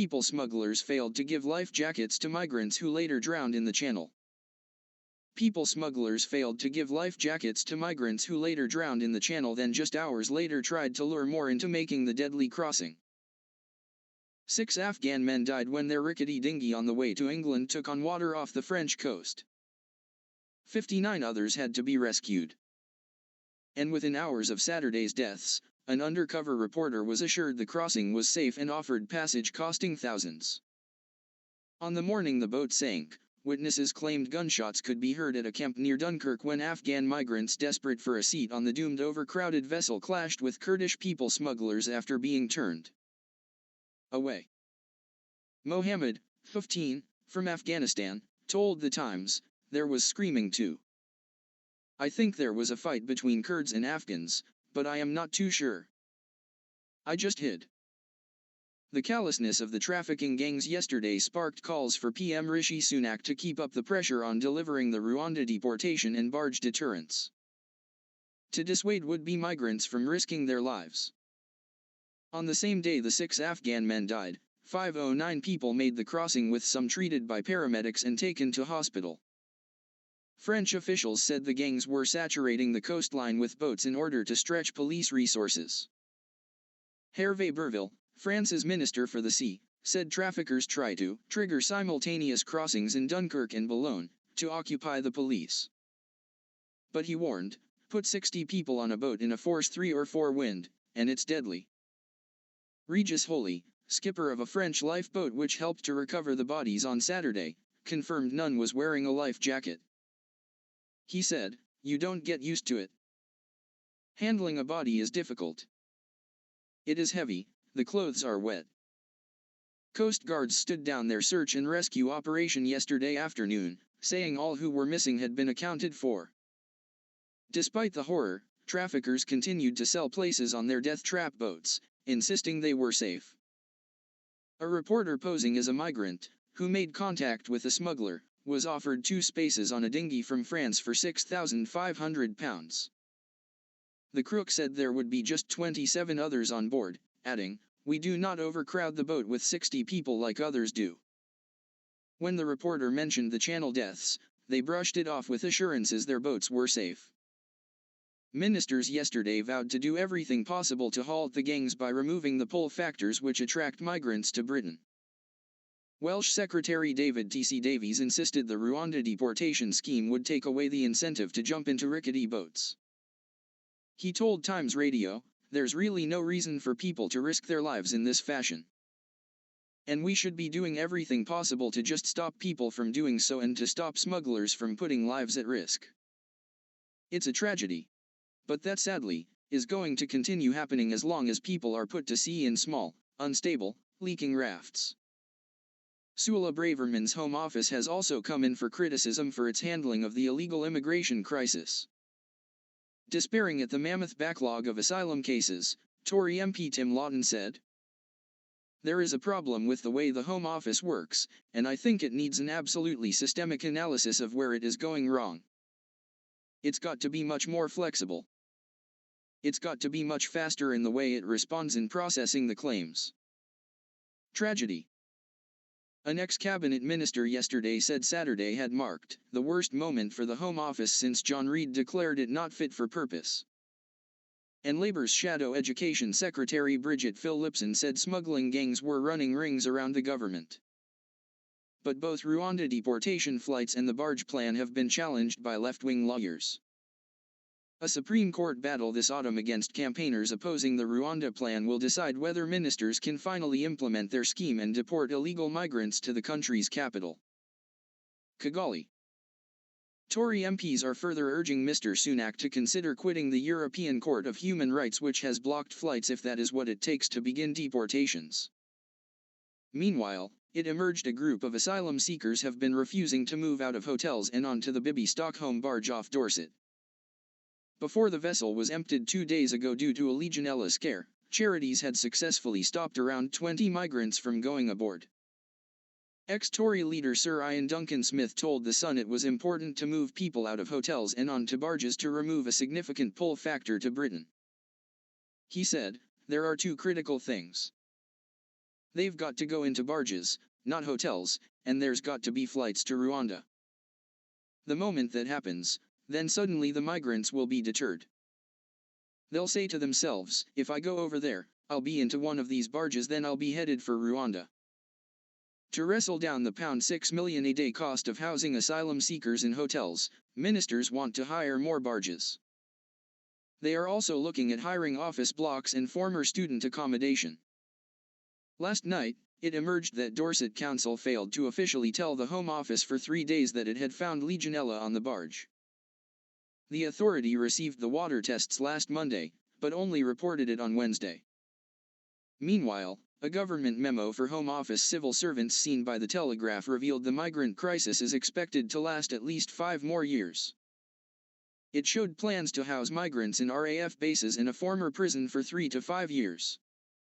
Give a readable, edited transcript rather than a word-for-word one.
people smugglers failed to give life jackets to migrants who later drowned in the channel. People smugglers failed to give life jackets to migrants who later drowned in the channel, then just hours later tried to lure more into making the deadly crossing. 6 Afghan men died when their rickety dinghy on the way to England took on water off the French coast. 59 others had to be rescued. And within hours of Saturday's deaths, an undercover reporter was assured the crossing was safe and offered passage costing thousands. On the morning the boat sank, witnesses claimed gunshots could be heard at a camp near Dunkirk when Afghan migrants desperate for a seat on the doomed overcrowded vessel clashed with Kurdish people smugglers after being turned away. Mohammed, 15, from Afghanistan, told The Times, "There was screaming too. I think there was a fight between Kurds and Afghans, but I am not too sure. I just hid." The callousness of the trafficking gangs yesterday sparked calls for PM Rishi Sunak to keep up the pressure on delivering the Rwanda deportation and barge deterrence to dissuade would-be migrants from risking their lives. On the same day the 6 Afghan men died, 509 people made the crossing, with some treated by paramedics and taken to hospital. French officials said the gangs were saturating the coastline with boats in order to stretch police resources. Hervé Berville, France's Minister for the Sea, said traffickers try to trigger simultaneous crossings in Dunkirk and Boulogne to occupy the police. But he warned, put 60 people on a boat in a force 3 or 4 wind, and it's deadly. Regis Holy, skipper of a French lifeboat which helped to recover the bodies on Saturday, confirmed none was wearing a life jacket. He said, "You don't get used to it. Handling a body is difficult. It is heavy, the clothes are wet." Coast Guards stood down their search and rescue operation yesterday afternoon, saying all who were missing had been accounted for. Despite the horror, traffickers continued to sell places on their death trap boats, insisting they were safe. A reporter posing as a migrant, who made contact with a smuggler, was offered 2 spaces on a dinghy from France for £6,500. The crook said there would be just 27 others on board, adding, "We do not overcrowd the boat with 60 people like others do." When the reporter mentioned the channel deaths, they brushed it off with assurances their boats were safe. Ministers yesterday vowed to do everything possible to halt the gangs by removing the pull factors which attract migrants to Britain. Welsh Secretary David T.C. Davies insisted the Rwanda deportation scheme would take away the incentive to jump into rickety boats. He told Times Radio, "There's really no reason for people to risk their lives in this fashion. And we should be doing everything possible to just stop people from doing so and to stop smugglers from putting lives at risk. It's a tragedy. But that sadly, is going to continue happening as long as people are put to sea in small, unstable, leaking rafts." Suella Braverman's Home Office has also come in for criticism for its handling of the illegal immigration crisis. Despairing at the mammoth backlog of asylum cases, Tory MP Tim Lawton said, "There is a problem with the way the Home Office works, and I think it needs an absolutely systemic analysis of where it is going wrong. It's got to be much more flexible. It's got to be much faster in the way it responds in processing the claims." Tragedy. An ex-cabinet minister yesterday said Saturday had marked the worst moment for the Home Office since John Reid declared it not fit for purpose. And Labour's shadow education secretary Bridget Phillipson said smuggling gangs were running rings around the government. But both Rwanda deportation flights and the barge plan have been challenged by left-wing lawyers. A Supreme Court battle this autumn against campaigners opposing the Rwanda plan will decide whether ministers can finally implement their scheme and deport illegal migrants to the country's capital, Kigali. Tory MPs are further urging Mr. Sunak to consider quitting the European Court of Human Rights, which has blocked flights if that is what it takes to begin deportations. Meanwhile, it emerged a group of asylum seekers have been refusing to move out of hotels and onto the Bibi Stockholm barge off Dorset. Before the vessel was emptied 2 days ago due to a Legionella scare, charities had successfully stopped around 20 migrants from going aboard. Ex-Tory leader Sir Ian Duncan Smith told The Sun it was important to move people out of hotels and onto barges to remove a significant pull factor to Britain. He said, "There are 2 critical things. They've got to go into barges, not hotels, and there's got to be flights to Rwanda. The moment that happens, then suddenly the migrants will be deterred. They'll say to themselves, if I go over there, I'll be into one of these barges, then I'll be headed for Rwanda. To wrestle down the £6 million a day cost of housing asylum seekers in hotels, ministers want to hire more barges. They are also looking at hiring office blocks and former student accommodation. Last night, it emerged that Dorset Council failed to officially tell the Home Office for 3 days that it had found Legionella on the barge. The authority received the water tests last Monday, but only reported it on Wednesday. Meanwhile, a government memo for Home Office civil servants seen by the Telegraph revealed the migrant crisis is expected to last at least 5 more years. It showed plans to house migrants in RAF bases in a former prison for 3 to 5 years.